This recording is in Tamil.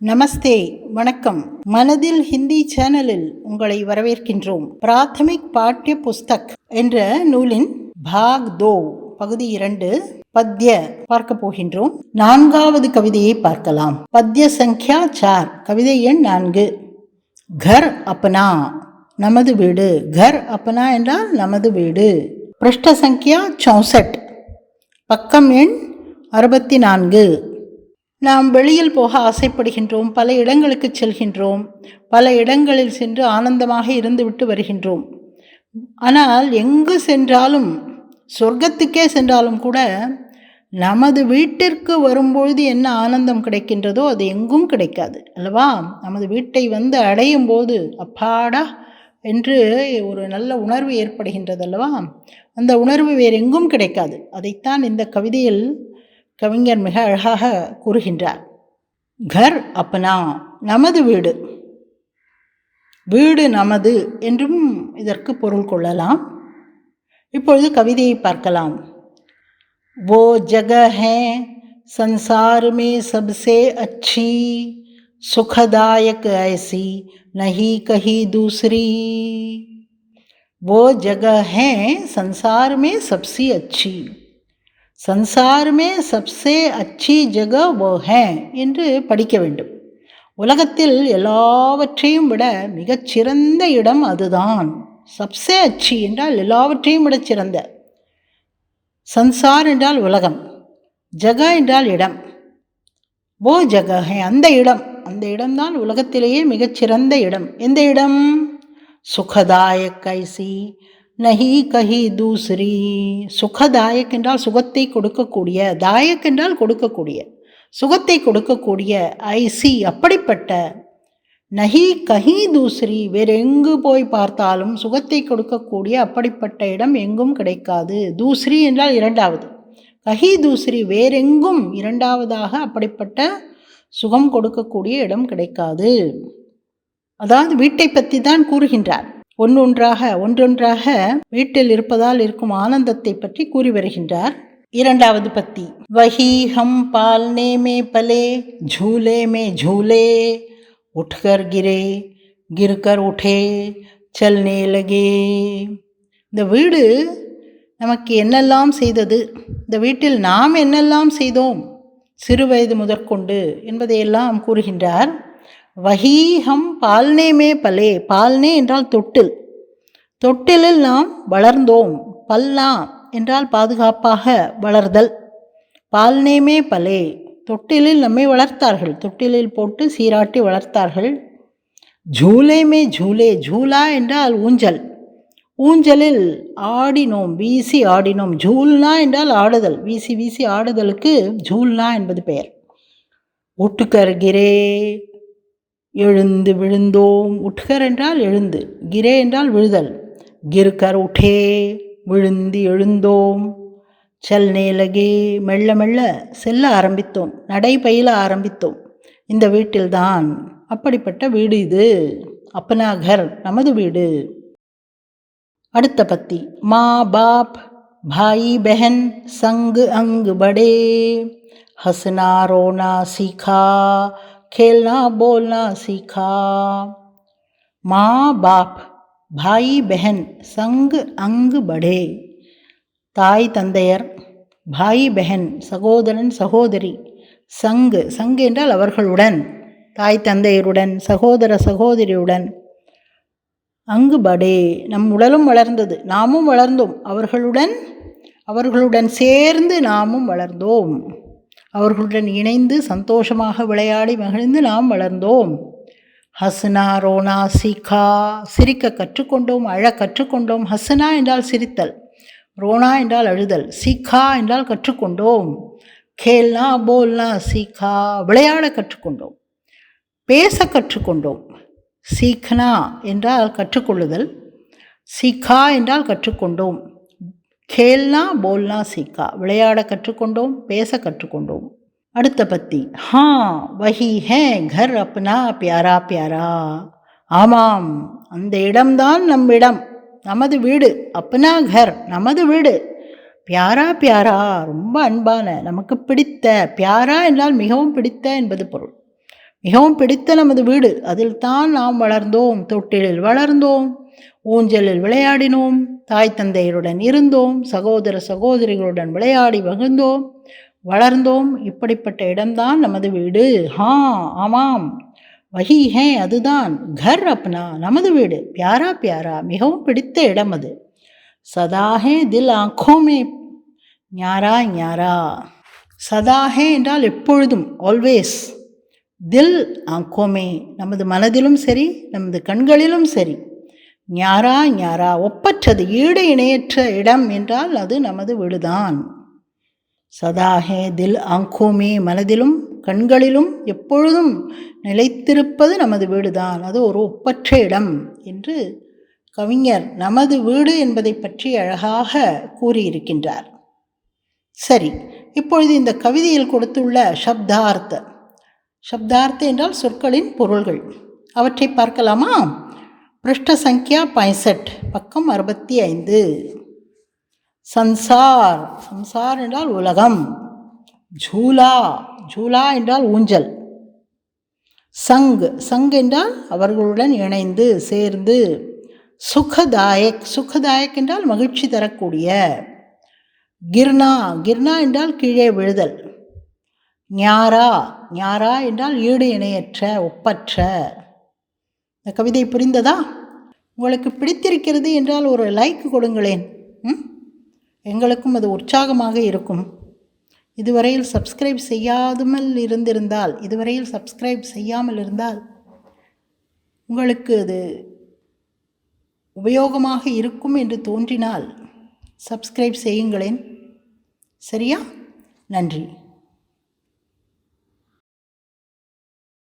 நமஸ்தே, வணக்கம். மனதில் ஹிந்தி சேனலில் உங்களை வரவேற்கின்றோம். பிராத்தமிக் பாட்ய புஸ்தக் என்ற நூலின் பாக் 2 பகுதி 2 பத்ய பார்க்க போகின்றோம். 4வது கவிதையை பார்க்கலாம். பத்ய சங்கியா 4, கவிதை எண் 4. கர் அப்னா, நமது வீடு. கர் அப்னா என்றால் நமது வீடு. பிருஷ்ட சங்கியா 64, பக்கம் எண் 64. நாம் வெளியில் போக ஆசைப்படுகின்றோம், பல இடங்களுக்கு செல்கின்றோம், பல இடங்களில் சென்று ஆனந்தமாக இருந்துவிட்டு வருகின்றோம். ஆனால் எங்கு சென்றாலும், சொர்க்கத்துக்கே சென்றாலும் கூட நமது வீட்டிற்கு வரும்பொழுது என்ன ஆனந்தம் கிடைக்கின்றதோ அது எங்கும் கிடைக்காது அல்லவா? நமது வீட்டை வந்து அடையும் போது அப்பாடா என்று ஒரு நல்ல உணர்வு ஏற்படுகின்றது அல்லவா? அந்த உணர்வு வேறு எங்கும் கிடைக்காது. அதைத்தான் இந்த கவிதையில் கவிஞர் மிக அழகாக கூறுகின்றார். கர் அப்னா, நமது வீடு. வீடு நமது என்றும் இதற்கு பொருள் கொள்ளலாம். இப்பொழுது கவிதையை பார்க்கலாம். वो जगह है संसार में सबसे अच्छी, सुखदायक ऐसी नहीं कहीं दूसरी. वो जगह है संसार में सबसे अच्छी, சன்சார் மே சப்சே அச்சி ஜக வோ ஹே என்று படிக்க வேண்டும். உலகத்தில் எல்லாவற்றையும் விட மிகச்சிறந்த இடம் அதுதான். சப்சே அச்சி என்றால் எல்லாவற்றையும் விட சிறந்த. சன்சார் என்றால் உலகம், ஜக என்றால் இடம். வோ ஜக ஹே, அந்த இடம், அந்த இடம்தான் உலகத்திலேயே மிகச்சிறந்த இடம். எந்த இடம்? சுகதாயக் ஐசி நஹி கஹி தூசரி. சுகதாயக் என்றால் சுகத்தை கொடுக்கக்கூடிய, தாயக் என்றால் கொடுக்கக்கூடிய, சுகத்தை கொடுக்கக்கூடிய, ஐசி அப்படிப்பட்ட, நஹி கஹி தூசரி வேறெங்கு போய் பார்த்தாலும் சுகத்தை கொடுக்கக்கூடிய அப்படிப்பட்ட இடம் எங்கும் கிடைக்காது. தூசரி என்றால் இரண்டாவது, கஹி தூசரி வேறெங்கும் இரண்டாவதாக அப்படிப்பட்ட சுகம் கொடுக்கக்கூடிய இடம் கிடைக்காது. அதாவது வீட்டை பற்றி தான் கூறுகின்றார். ஒன்றொன்றாக வீட்டில் இருப்பதால் இருக்கும் ஆனந்தத்தை பற்றி கூறி வருகின்றார். 2வது பத்தி. வஹி ஹம் பால்னே மே பலே, झूले में झूले, उठकर गिरे, गिरकर उठे, चलने लगे. இந்த வீடு நமக்கு என்னெல்லாம் செய்தது, இந்த வீட்டில் நாம் என்னெல்லாம் செய்தோம் சிறு வயது முதற்கொண்டு என்பதையெல்லாம் கூறுகின்றார். வஹீஹம் பால்னே மே பலே, பால்னே என்றால் தொட்டில், தொட்டிலில் நாம் வளர்ந்தோம். பல்னா என்றால் பாதுகாப்பாக வளர்தல். பால்னே மே பலே, தொட்டிலில் நம்மை வளர்த்தார்கள், தொட்டிலில் போட்டு சீராட்டி வளர்த்தார்கள். ஜூலே மே ஜூலே, ஜூலா என்றால் ஊஞ்சல், ஊஞ்சலில் ஆடினோம், வீசி ஆடினோம். ஜூல்னா என்றால் ஆடுதல், வீசி வீசி ஆடுதலுக்கு ஜூல்னா என்பது பெயர். உட்டுக்கர் கிரே, எழுந்து விழுந்தோம். உட்கர் என்றால் எழுந்து, கிரே என்றால் விழுதல். கிர்கர் உட்டே, விழுந்து எழுந்தோம். சல்னே லகே, மெல்ல மெல்ல செல்ல ஆரம்பித்தோம், நடை பயில ஆரம்பித்தோம். இந்த வீட்டில்தான், அப்படிப்பட்ட வீடு இது. அப்னா கர், நமது வீடு. அடுத்த பத்தி. மா பாப் பாய் பெஹன் சங் அங் படே, ஹஸ்னா ரோனா சீखा, खेलना बोलना सीखा. माँ बाप भाई बहन संग अंग बढ़े. தாய் தந்தையர், பாய் பெஹன் சகோதரன் சகோதரி, சங்கு, சங்கு என்றால் அவர்களுடன், தாய் தந்தையருடன், சகோதர சகோதரியுடன். அங்கு படே, நம் உடலும் வளர்ந்தது, நாமும் வளர்ந்தோம். அவர்களுடன் சேர்ந்து நாமும் வளர்ந்தோம். அவர்களுடன் இணைந்து சந்தோஷமாக விளையாடி மகிழ்ந்து நாம் வளர்ந்தோம். ஹஸ்னா ரோனா சீखा, சிரிக்க கற்றுக்கொண்டோம், அழ கற்றுக்கொண்டோம். ஹஸ்னா என்றால் சிரித்தல், ரோனா என்றால் அழுதல், சீखा என்றால் கற்றுக்கொண்டோம். கேல்னா போல்னா சீखा, விளையாட கற்றுக்கொண்டோம், பேச கற்றுக்கொண்டோம். சீக்னா என்றால் கற்றுக்கொள்ளுதல், சீखा என்றால் கற்றுக்கொண்டோம். கேல்னா போல்னா சீखा, விளையாட கற்றுக்கொண்டோம், பேச கற்றுக்கொண்டோம். அடுத்த பத்தி. ஹா வஹி ஹே கர் அப்னா பியாரா பியாரா. ஆமாம், அந்த இடம்தான் நம் இடம், நமது வீடு. அப்னா கர், நமது வீடு. பியாரா பியாரா, ரொம்ப அன்பான, நமக்கு பிடித்த. பியாரா என்றால் மிகவும் பிடித்த என்பது பொருள். மிகவும் பிடித்த நமது வீடு, அதில் தான் நாம் வளர்ந்தோம், தொட்டிலில் வளர்ந்தோம், ஊஞ்சலில் விளையாடினோம், தாய் தந்தையருடன் இருந்தோம், சகோதர சகோதரிகளுடன் விளையாடி மகிழ்ந்தோம், வளர்ந்தோம். இப்படிப்பட்ட இடம்தான் நமது வீடு. ஆமாம், வஹி ஹே, அதுதான். கர் அப்னா, நமது வீடு. பியாரா பியாரா, மிகவும் பிடித்த இடம் அது. சதாஹே தில் ஆங்கோமே ஞாரா ஞாரா. சதாஹே என்றால் எப்பொழுதும், ஆல்வேஸ். தில் ஆங்கோமே, நமது மனதிலும் சரி, நமது கண்களிலும் சரி. ஞாரா ஞாரா, ஒப்பற்றது, ஈடு இணையற்ற இடம் என்றால் அது நமது வீடுதான். சதாஹே தில் ஆங்கோமே, மனதிலும் கண்களிலும் எப்பொழுதும் நிலைத்திருப்பது நமது வீடுதான், அது ஒரு ஒப்பற்ற இடம் என்று கவிஞர் நமது வீடு என்பதை பற்றி அழகாக கூறியிருக்கின்றார். சரி, இப்பொழுது இந்த கவிதையில் கொடுத்துள்ள சப்தார்த்த என்றால் சொற்களின் பொருள்கள், அவற்றை பார்க்கலாமா? பிருஷ்ட சங்கியா 65, பக்கம் 65. சன்சார், சம்சார் என்றால் உலகம். ஜூலா, ஜூலா என்றால் ஊஞ்சல். சங் என்றால் அவர்களுடன் இணைந்து சேர்ந்து. சுகதாயக், சுகதாயக் என்றால் மகிழ்ச்சி தரக்கூடிய. கிர்னா, கிர்னா என்றால் கீழே விழுதல். ஞாரா, ஞாரா என்றால் ஈடு இணையற்ற, ஒப்பற்ற. இந்த கவிதை புரிந்ததா? உங்களுக்கு பிடித்திருக்கிறது என்றால் ஒரு லைக் கொடுங்களேன். எங்களுக்கும் அது உற்சாகமாக இருக்கும். இதுவரையில் சப்ஸ்கிரைப் செய்யாமல் இருந்தால் உங்களுக்கு அது உபயோகமாக இருக்கும் என்று தோன்றினால் சப்ஸ்கிரைப் செய்யுங்களேன். சரியா? நன்றி.